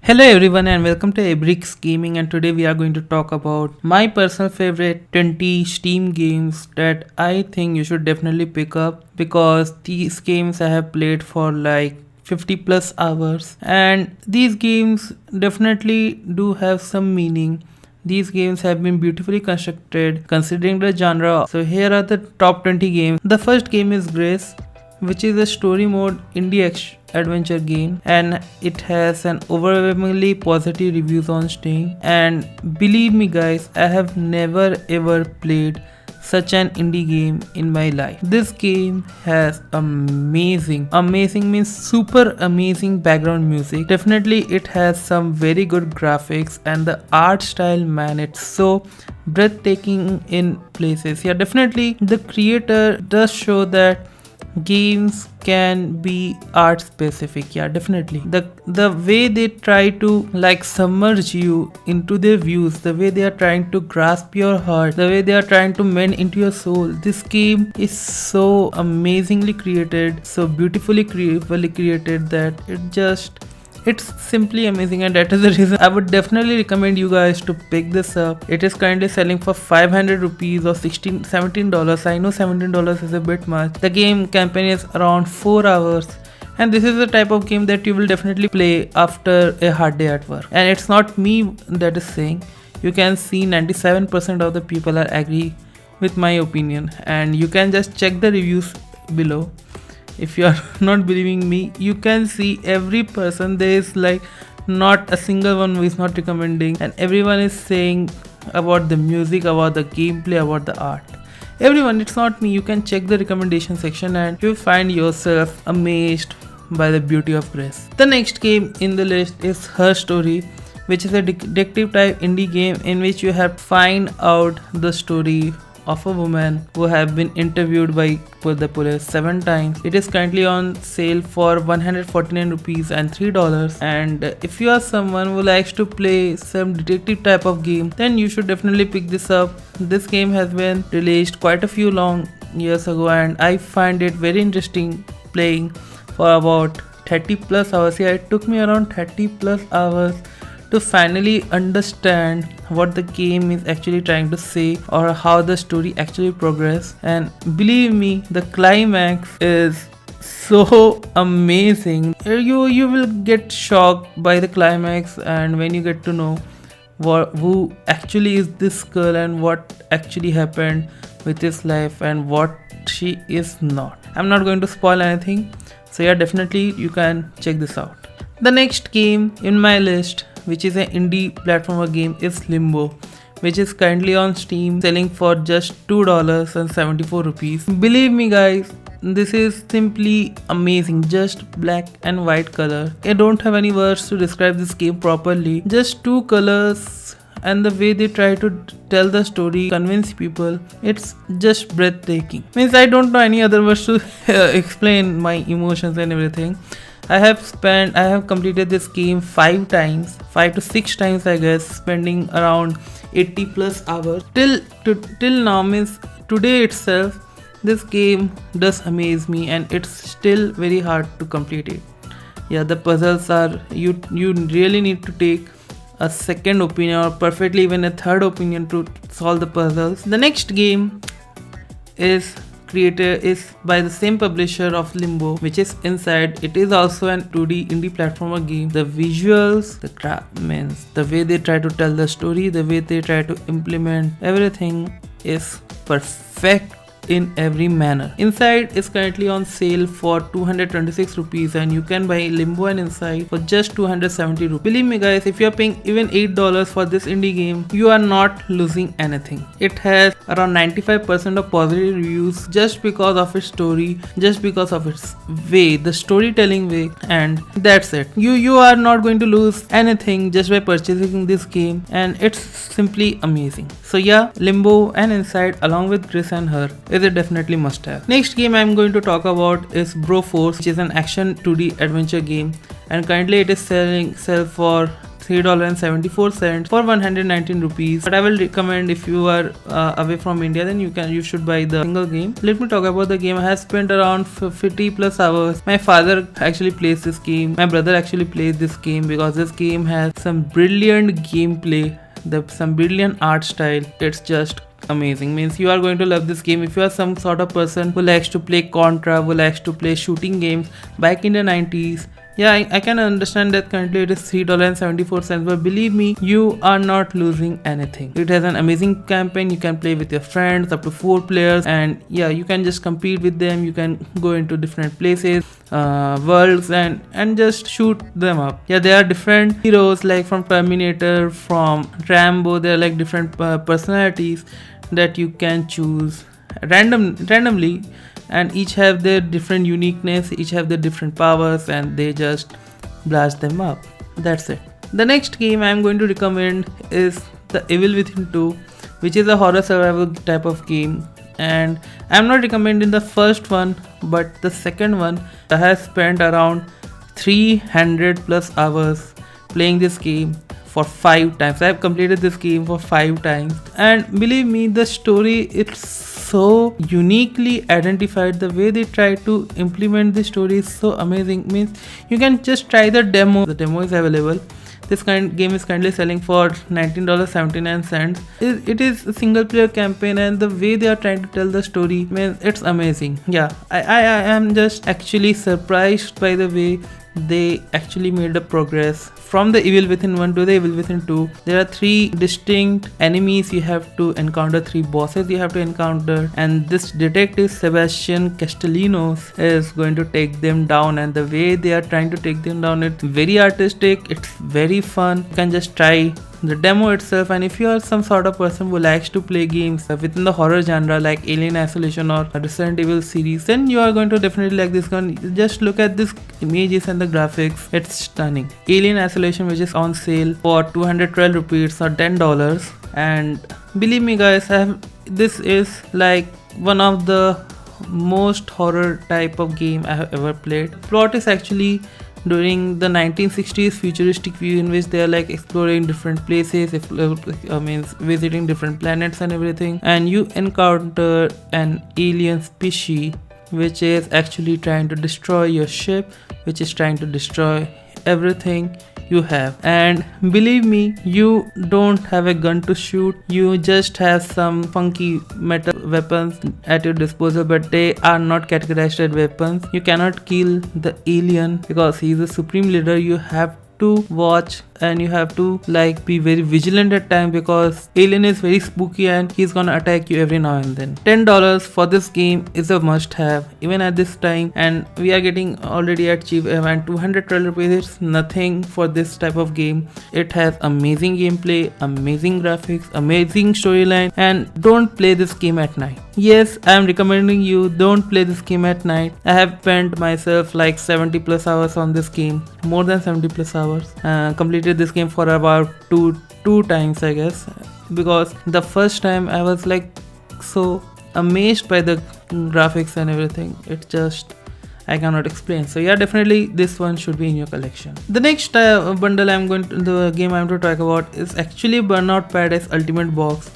Hello everyone and welcome to Abrix Gaming, and today we are going to talk about my personal favorite 20 Steam games that I think you should definitely pick up, because these games I have played for like 50 plus hours, and these games definitely do have some meaning. These games have been beautifully constructed considering the genre. So here are the top 20 games. The first game is Grace, which is a story mode indie adventure game, and it has an overwhelmingly positive reviews on Steam. And believe me guys, I have never ever played such an indie game in my life. This game has amazing means super amazing background music. Definitely it has some very good graphics, and the art style, man, it's so breathtaking in places. Yeah, definitely the creator does show that games can be art specific. Yeah, definitely the way they try to like submerge you into their views, the way they are trying to grasp your heart, the way they are trying to mend into your soul. This game is so amazingly created, so beautifully creatively created, that it's simply amazing, and that is the reason I would definitely recommend you guys to pick this up. It is currently selling for 500 rupees or $17. I know $17 is a bit much. The game campaign is around 4 hours, and this is the type of game that you will definitely play after a hard day at work. And it's not me that is saying. You can see 97% of the people are agree with my opinion, and you can just check the reviews below. If you are not believing me, you can see every person, there is like not a single one who is not recommending, and everyone is saying about the music, about the gameplay, about the art. Everyone, it's not me. You can check the recommendation section and you find yourself amazed by the beauty of Grace. The next game in the list is Her Story, which is a detective type indie game in which you have to find out the story of a woman who have been interviewed by the police 7 times. It is currently on sale for 149 rupees and $3. And if you are someone who likes to play some detective type of game, then you should definitely pick this up. This game has been released quite a few long years ago, and I find it very interesting playing for about 30 plus hours. Yeah, it took me around 30 plus hours to finally understand what the game is actually trying to say, or how the story actually progresses. And believe me, the climax is so amazing. You will get shocked by the climax, and when you get to know who actually is this girl and what actually happened with his life and what she is not. I'm not going to spoil anything, so yeah, definitely you can check this out. The next game in my list, which is an indie platformer game, is Limbo, which is currently on Steam selling for just $2.74. Believe me guys, this is simply amazing. Just black and white color. I don't have any words to describe this game properly. Just two colors, and the way they try to tell the story, convince people, it's just breathtaking. Means I don't know any other words to explain my emotions and everything. I have completed this game 5 to 6 times I guess, spending around 80 plus hours. Till now, means today itself, this game does amaze me, and it's still very hard to complete it. Yeah, the puzzles are, you really need to take a second opinion, or perfectly even a third opinion, to solve the puzzles. The next game is by the same publisher of Limbo, which is Inside. It is also an 2D indie platformer game. The visuals, the way they try to tell the story, the way they try to implement everything is perfect in every manner. Inside is currently on sale for 226 rupees, and you can buy Limbo and Inside for just 270 rupees. Believe me guys, if you are paying even $8 for this indie game, you are not losing anything. It has around 95% of positive reviews just because of its story, just because of its way, the storytelling way, and that's it. You are not going to lose anything just by purchasing this game, and it's simply amazing. So yeah, Limbo and Inside along with Grace and Her is a definitely must have. Next game I'm going to talk about is Broforce, which is an action 2D adventure game, and currently it is sell for $3.74 for 119 rupees. But I will recommend, if you are away from India, then you should buy the single game. Let me talk about the game. I have spent around 50 plus hours. My father actually plays this game. My brother actually plays this game because this game has some brilliant gameplay, some brilliant art style. It's just amazing. Means you are going to love this game if you are some sort of person who likes to play Contra, who likes to play shooting games back in the 90s. Yeah, I can understand that currently it is $3.74, but believe me, you are not losing anything. It has an amazing campaign. You can play with your friends, up to 4 players, and yeah, you can just compete with them. You can go into different places, worlds, and just shoot them up. Yeah, there are different heroes like from Terminator, from Rambo. There are like different personalities that you can choose randomly, and each have their different uniqueness, each have their different powers, and they just blast them up. That's it. The next game I'm going to recommend is The Evil Within 2, which is a horror survival type of game. And I'm not recommending the first one, but the second one. I have spent around 300 plus hours playing this game for 5 times. I have completed this game for 5 times, and believe me, the story, it's so uniquely identified. The way they try to implement the story is so amazing. Means you can just try the demo. The demo is available. This game is currently selling for $19.79. It is a single player campaign, and the way they are trying to tell the story, means it's amazing. Yeah, I am just actually surprised by the way they actually made the progress from the Evil Within 1 to the Evil Within 2. There are 3 distinct enemies you have to encounter, 3 bosses you have to encounter, and this detective Sebastian Castellanos is going to take them down, and the way they are trying to take them down, it's very artistic, it's very fun. You can just try the demo itself, and if you are some sort of person who likes to play games within the horror genre like Alien Isolation or Resident Evil series, then you are going to definitely like this one. Just look at this images and the graphics, it's stunning. Alien Isolation, which is on sale for 212 rupees or $10, and believe me guys, this is like one of the most horror type of game I have ever played. Plot is actually during the 1960s futuristic view, in which they are like exploring different places, means visiting different planets and everything, and you encounter an alien species which is actually trying to destroy your ship, which is trying to destroy everything you have. And believe me, you don't have a gun to shoot, you just have some funky metal weapons at your disposal, but they are not categorized as weapons. You cannot kill the alien because he is the supreme leader. You have to watch and you have to like be very vigilant at time, because alien is very spooky and he's gonna attack you every now and then. $10 for this game is a must have even at this time, and we are getting already at cheap, and 212 rupees is nothing for this type of game. It has amazing gameplay, amazing graphics, amazing storyline, and don't play this game at night. Yes, I am recommending you, don't play this game at night. I have spent myself like 70 plus hours on this game, more than 70 plus hours. Completed this game for about two times I guess, because the first time I was like so amazed by the graphics and everything. It's just I cannot explain. So yeah, definitely this one should be in your collection. The next bundle the game I'm going to talk about is actually Burnout Paradise Ultimate Box,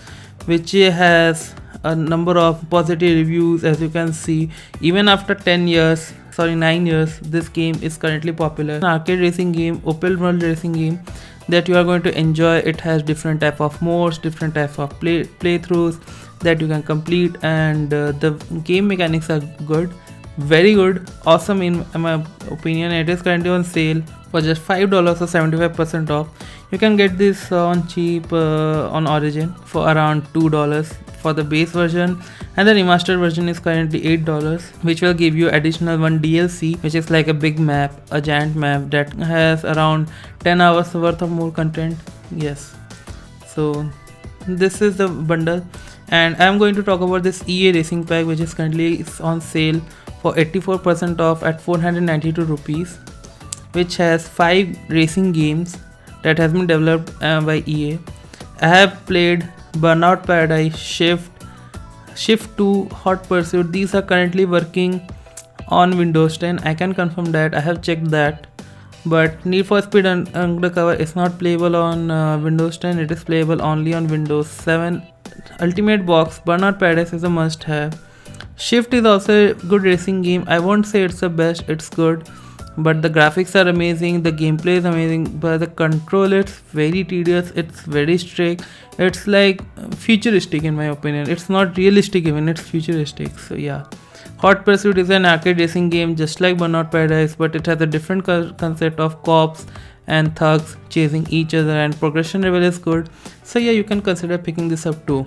which has a number of positive reviews. As you can see, even after 9 years, this game is currently popular. An arcade racing game, open world racing game that you are going to enjoy. It has different type of modes, different type of playthroughs that you can complete, and the game mechanics are good, very good, awesome in my opinion. It is currently on sale for just $5 or 75% off. You can get this on cheap on Origin for around $2 for the base version, and the remastered version is currently $8, which will give you additional 1 DLC, which is like a big map, a giant map that has around 10 hours worth of more content. Yes, so this is the bundle, and I am going to talk about this EA Racing Pack, which is currently on sale for 84% off at 492 rupees, which has 5 racing games that has been developed by EA. I have played Burnout Paradise, Shift 2, Hot Pursuit. These are currently working on Windows 10. I can confirm that, I have checked that. But Need for Speed Undercover is not playable on Windows 10, it is playable only on Windows 7. Ultimate Box Burnout Paradise is a must have. Shift is also a good racing game. I won't say it's the best, it's good, but the graphics are amazing, the gameplay is amazing, but the control, it's very tedious, it's very strict, it's like futuristic in my opinion. It's not realistic even, it's futuristic. So yeah, Hot Pursuit is an arcade racing game just like Burnout Paradise, but it has a different concept of cops and thugs chasing each other, and progression level is good. So yeah, you can consider picking this up too.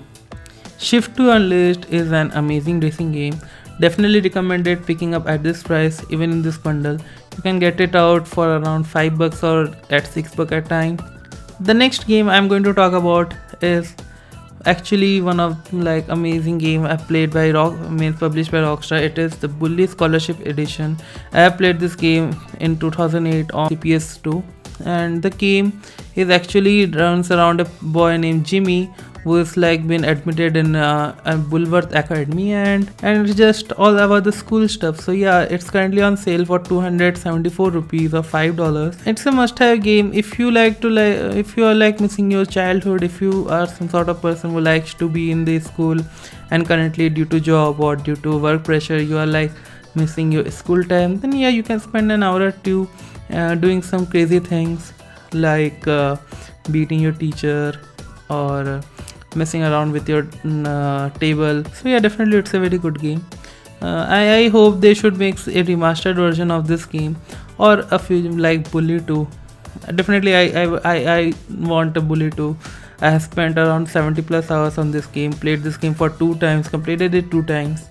Shift 2 Unleashed is an amazing racing game. Definitely recommended picking up at this price, even in this bundle. You can get it out for around $5 or at $6 at time. The next game I'm going to talk about is actually one of like amazing game I played by published by Rockstar. It is the Bully Scholarship Edition. I have played this game in 2008 on PS2, and the game is actually runs around a boy named Jimmy who is like been admitted in a Bulworth Academy, and it's just all about the school stuff. So yeah, it's currently on sale for 274 rupees or $5. It's a must-have game if you like to if you are like missing your childhood, if you are some sort of person who likes to be in the school and currently due to job or due to work pressure you are like missing your school time, then yeah, you can spend an hour or two doing some crazy things like beating your teacher or messing around with your table. So yeah, definitely it's a very good game. I hope they should make a remastered version of this game, or a film like Bully 2. Definitely I want a Bully 2. I have spent around 70 plus hours on this game, played this game for 2 times, completed it 2 times,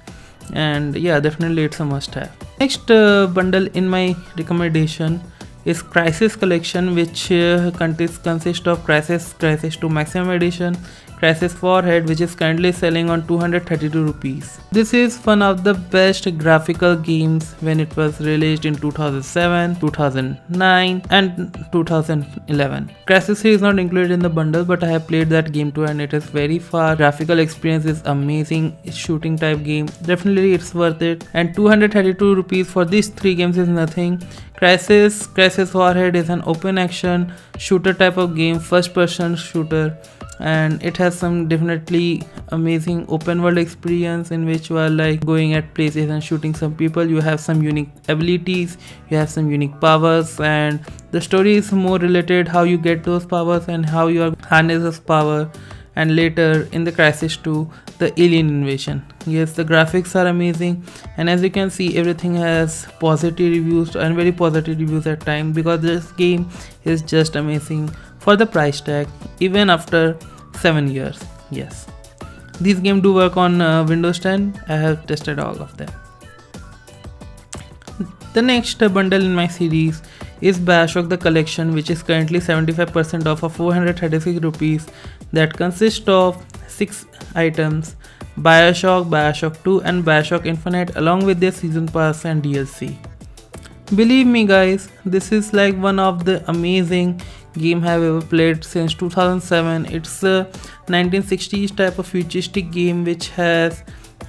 and yeah, definitely it's a must have. Next bundle in my recommendation is Crisis Collection, which consists of Crisis 2 Maximum Edition, Crisis Warhead, which is currently selling on 232 rupees. This is one of the best graphical games when it was released in 2007, 2009 and 2011. Crisis 3 is not included in the bundle, but I have played that game too, and it is very fast. Graphical experience is amazing. Shooting type game, definitely it's worth it, and 232 rupees for these 3 games is nothing. Crisis Warhead is an open action shooter type of game, first person shooter, and it has some definitely amazing open world experience in which you are like going at places and shooting some people. You have some unique abilities, you have some unique powers, and the story is more related how you get those powers and how you harness this power. And later in the Crisis 2, the alien invasion. Yes, the graphics are amazing, and as you can see, everything has positive reviews and very positive reviews at time, because this game is just amazing for the price tag even after 7 years. Yes, these games do work on Windows 10. I have tested all of them. The next bundle in my series is Bioshock the Collection, which is currently 75% off for 436 rupees. That consists of 6 items: Bioshock, Bioshock 2 and Bioshock Infinite, along with their season pass and DLC. Believe me guys, this is like one of the amazing game I have ever played since 2007. It's a 1960s type of futuristic game which has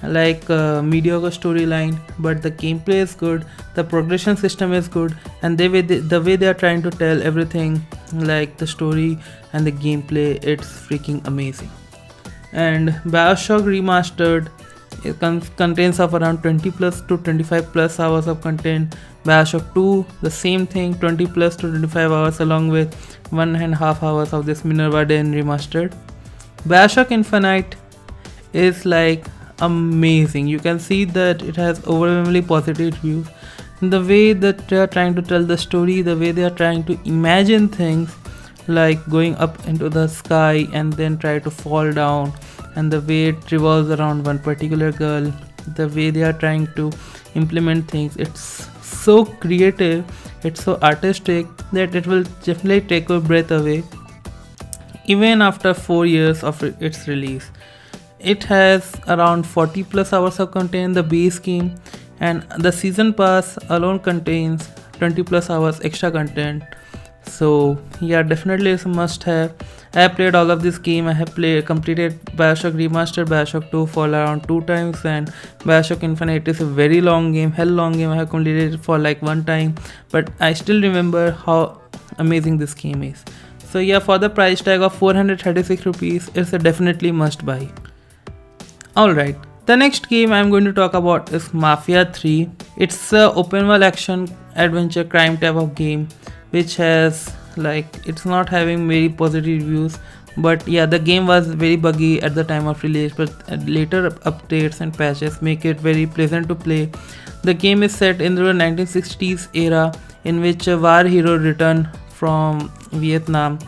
like a mediocre storyline, but the gameplay is good, the progression system is good, and the way they are trying to tell everything, like the story and the gameplay, it's freaking amazing. And Bioshock Remastered, it contains of around 20 plus to 25 plus hours of content. Bioshock 2, the same thing, 20 plus to 25 hours, along with 1.5 hours of this Minerva Den Remastered. Bioshock Infinite is like amazing. You can see that it has overwhelmingly positive reviews. The way that they are trying to tell the story, the way they are trying to imagine things, like going up into the sky and then try to fall down, and the way it revolves around one particular girl, the way they are trying to implement things, it's so creative, it's so artistic that it will definitely take your breath away even after 4 years of its release. It has around 40 plus hours of content in the base game, and the season pass alone contains 20 plus hours extra content. So yeah, definitely it's a must have. I have played all of this game. I have completed Bioshock Remastered, Bioshock 2 for around 2 times, and Bioshock Infinite is a very long game, hell long game. I have completed it for like 1 time, but I still remember how amazing this game is. So yeah, for the price tag of 436 rupees, it's a definitely must buy. Alright, the next game I'm going to talk about is Mafia 3. It's a open world action adventure crime type of game which has like, it's not having very positive reviews, but yeah, the game was very buggy at the time of release, but later updates and patches make it very pleasant to play. The game is set in the 1960s era in which a war hero returned from Vietnam,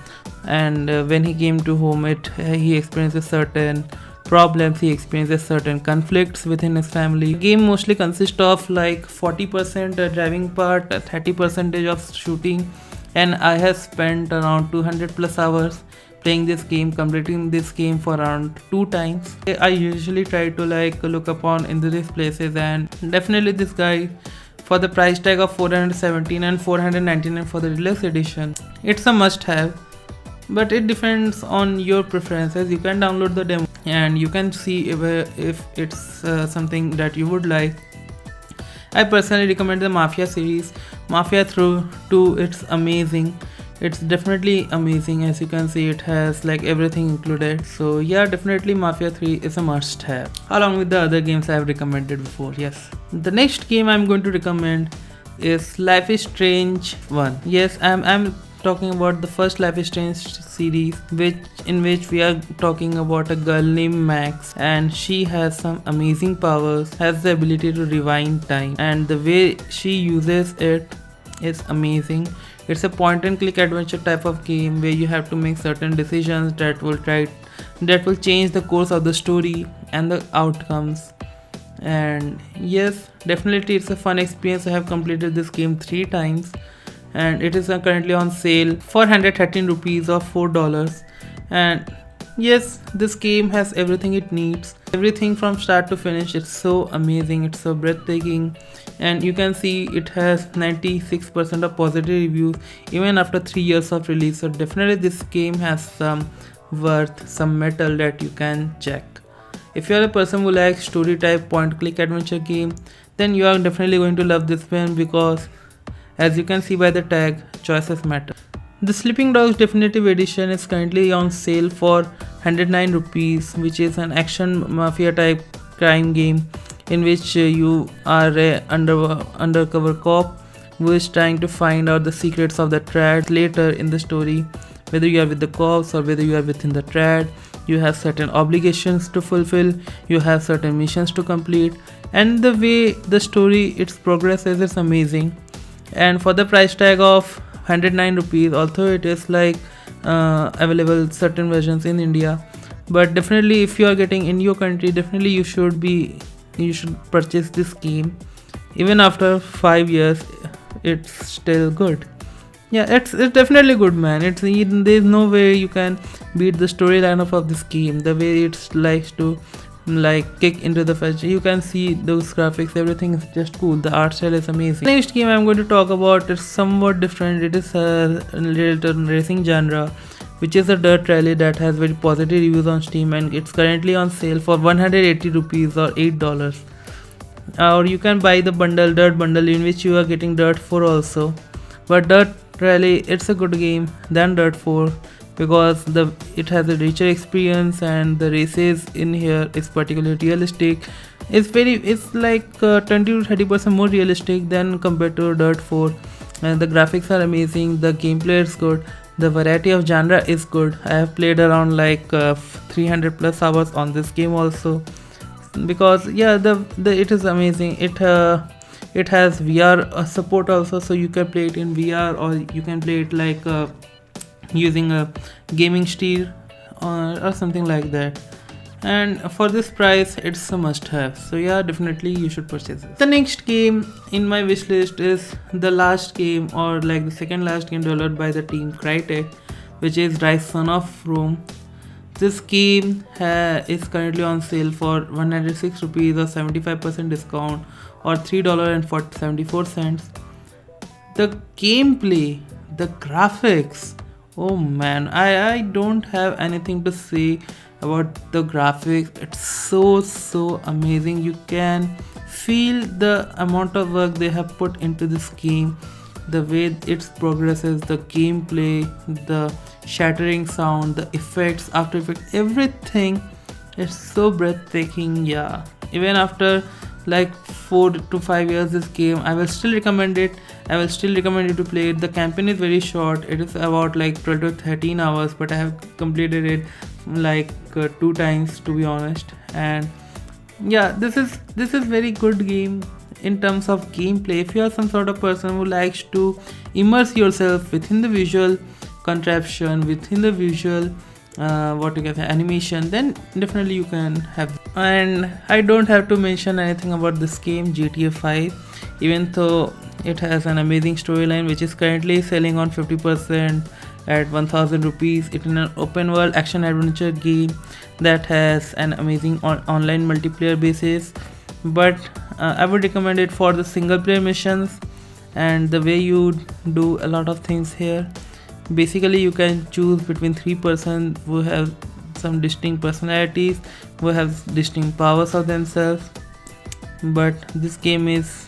and when he came to home, he experiences certain problems, he experiences certain conflicts within his family. The game mostly consists of like 40% driving part, 30% of shooting, and I have spent around 200 plus hours playing this game, completing this game for around 2 times. I usually try to like look upon into these places, and definitely this guy, for the price tag of 417 and 499 for the deluxe edition, it's a must have. But it depends on your preferences. You can download the demo and you can see if it's something that you would like. I personally recommend the Mafia series. Mafia 2, it's amazing. It's definitely amazing. As you can see, it has like everything included. So yeah, definitely Mafia 3 is a must have, along with the other games I have recommended before. Yes, the next game I'm going to recommend is Life is Strange 1. Yes, I'm talking about the first Life is Strange series, in which we are talking about a girl named Max, and she has some amazing powers, has the ability to rewind time, and the way she uses it is amazing. It's a point and click adventure type of game where you have to make certain decisions that will change the course of the story and the outcomes. And yes, definitely it's a fun experience. I have completed this game 3 times, and it is currently on sale for 113 rupees or $4. And yes, this game has everything it needs, everything from start to finish. It's so amazing, it's so breathtaking, and you can see it has 96% of positive reviews even after 3 years of release. So definitely this game has some worth, some metal that you can check. If you are a person who likes story type point click adventure game, then you are definitely going to love this one, because as you can see by the tag, choices matter. The Sleeping Dogs Definitive Edition is currently on sale for 109 rupees, which is an action mafia type crime game in which you are a undercover cop who is trying to find out the secrets of the trad. Later in the story, whether you are with the cops or whether you are within the trad, you have certain obligations to fulfill, you have certain missions to complete, and the way the story its progresses is amazing. And for the price tag of 109 rupees, although it is like available certain versions in India, but definitely if you are getting in your country, definitely you should purchase this game. Even after 5 years, it's still good. Yeah, it's definitely good, man. There's no way you can beat the storyline of this game. The way it likes to like kick into the fetch, you can see those graphics, everything is just cool. The art style is amazing. The next game I'm going to talk about is somewhat different. It is a little racing genre, which is a dirt rally that has very positive reviews on Steam, and it's currently on sale for 180 rupees or $8. Or you can buy the dirt bundle, in which you are getting Dirt 4 also. But Dirt Rally, it's a good game than Dirt 4, because it has a richer experience, and the races in here is particularly realistic. It's like 20 to 30% more realistic than compared to Dirt 4, and the graphics are amazing, the gameplay is good, the variety of genre is good. I have played around like 300 plus hours on this game also, because yeah, it is amazing. It has VR support also, so you can play it in VR, or you can play it like using a gaming steer or something like that. And for this price, it's a must have. So yeah, definitely you should purchase it. The next game in my wish list is the last game, or like the second last game developed by the team Crytek, which is Rise Son of Rome. This game is currently on sale for 106 rupees or 75% discount, or $3.74. The gameplay, the graphics. Oh man, I don't have anything to say about the graphics. It's so amazing. You can feel the amount of work they have put into this game, the way it progresses, the gameplay, the shattering sound, the effects, after effects, everything. It's so breathtaking. Yeah, even after like 4 to 5 years this game, I will still recommend it. I will still recommend you to play it. The campaign is very short. It is about like 12 to 13 hours, but I have completed it like 2 times, to be honest. And yeah, this is very good game in terms of gameplay. If you are some sort of person who likes to immerse yourself within the visual contraption, within the visual what you can say animation, then definitely you can have. And I don't have to mention anything about this game, GTA 5, even though it has an amazing storyline which is currently selling on 50% at 1000 rupees. It is an open world action adventure game that has an amazing online multiplayer basis, but I would recommend it for the single player missions and the way you do a lot of things here. Basically, you can choose between 3 persons who have some distinct personalities, who have distinct powers of themselves. But this game is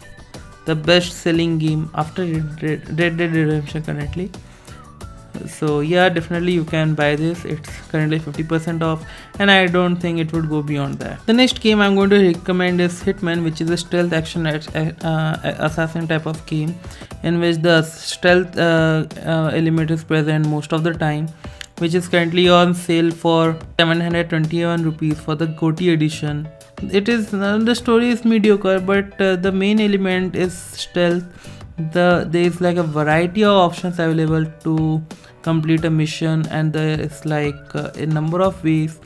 the best selling game after Red Dead Redemption currently. So yeah, definitely you can buy this. It's currently 50% off, and I don't think it would go beyond that. The next game I'm going to recommend is Hitman, which is a stealth action assassin type of game, in which the stealth element is present most of the time, which is currently on sale for 721 rupees for the GOTY edition. It is the story is mediocre, but the main element is stealth. There is like a variety of options available to complete a mission, and there is like a number of ways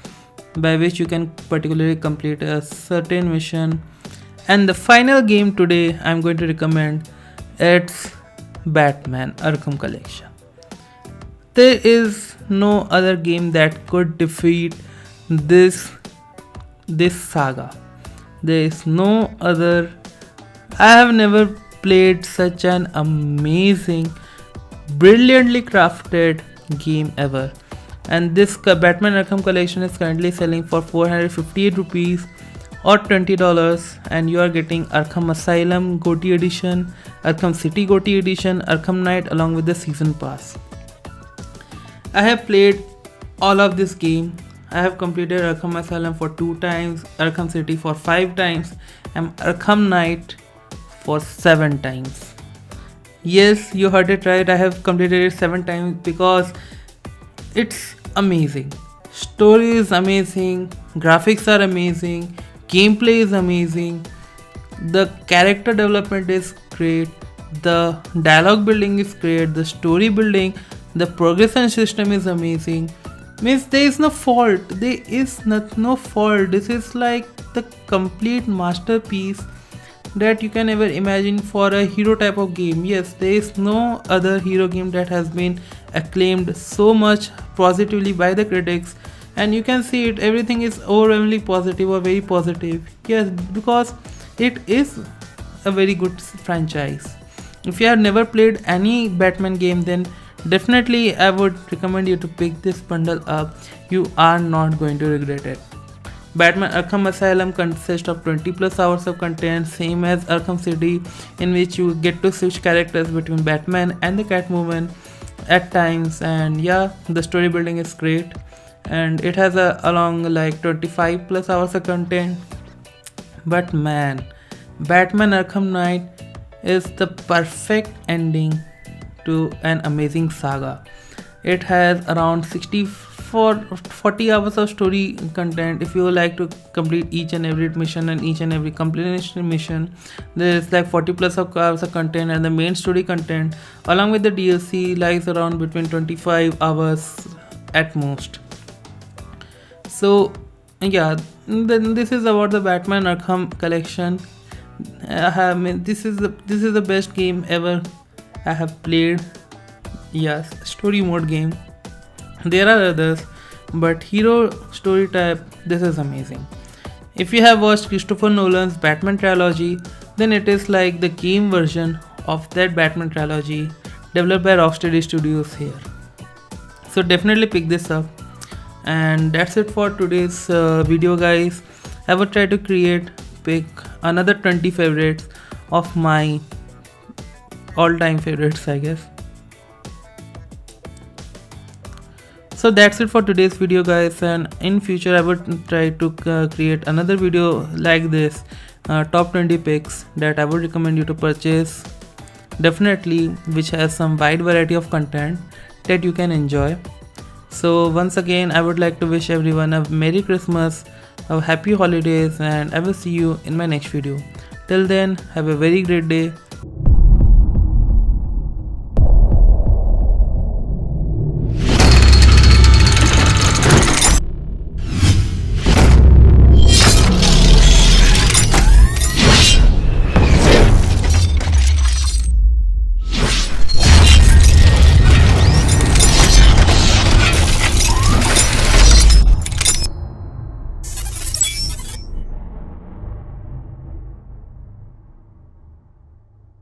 by which you can particularly complete a certain mission. And the final game today I'm going to recommend, it's Batman Arkham Collection. There is no other game that could defeat this saga. There is no other. I have never played such an amazing, brilliantly crafted game ever. And this Batman Arkham Collection is currently selling for 458 rupees or $20, and you are getting Arkham Asylum GOTY edition, Arkham City GOTY edition, Arkham Knight along with the season pass. I have played all of this game. I have completed Arkham Asylum for 2 times, Arkham City for 5 times, and Arkham Knight for 7 times. Yes, you heard it right. I have completed it 7 times because it's amazing. Story is amazing, graphics are amazing, gameplay is amazing, the character development is great, the dialogue building is great, the story building, the progression system is amazing. Means there is no fault. There is no fault. This is like the complete masterpiece that you can ever imagine for a hero type of game. Yes, there is no other hero game that has been acclaimed so much positively by the critics, and you can see it, everything is overwhelmingly positive or very positive. Yes, because it is a very good franchise. If you have never played any Batman game, then definitely I would recommend you to pick this bundle up. You are not going to regret it. Batman Arkham Asylum consists of 20 plus hours of content, same as Arkham City, in which you get to switch characters between Batman and the Catwoman at times. And yeah, the story building is great, and it has along like 25 plus hours of content. But man, Batman Arkham Knight is the perfect ending to an amazing saga. It has around 40 hours of story content. If you like to complete each and every mission and each and every completion mission, there is like 40 plus of hours of content, and the main story content along with the DLC lies around between 25 hours at most. So yeah, then this is about the Batman Arkham Collection. This is the best game ever I have played. Yes, story mode game. There are others, but hero story type, this is amazing. If you have watched Christopher Nolan's Batman trilogy, then it is like the game version of that Batman trilogy developed by Rocksteady Studios here. So definitely pick this up. And that's it for today's video, guys. I will try to pick another 20 favorites of my all-time favorites, I guess. So that's it for today's video, guys, and in future I would try to create another video like this, top 20 picks that I would recommend you to purchase, definitely, which has some wide variety of content that you can enjoy. So once again, I would like to wish everyone a Merry Christmas, a happy holidays, and I will see you in my next video. Till then, have a very great day.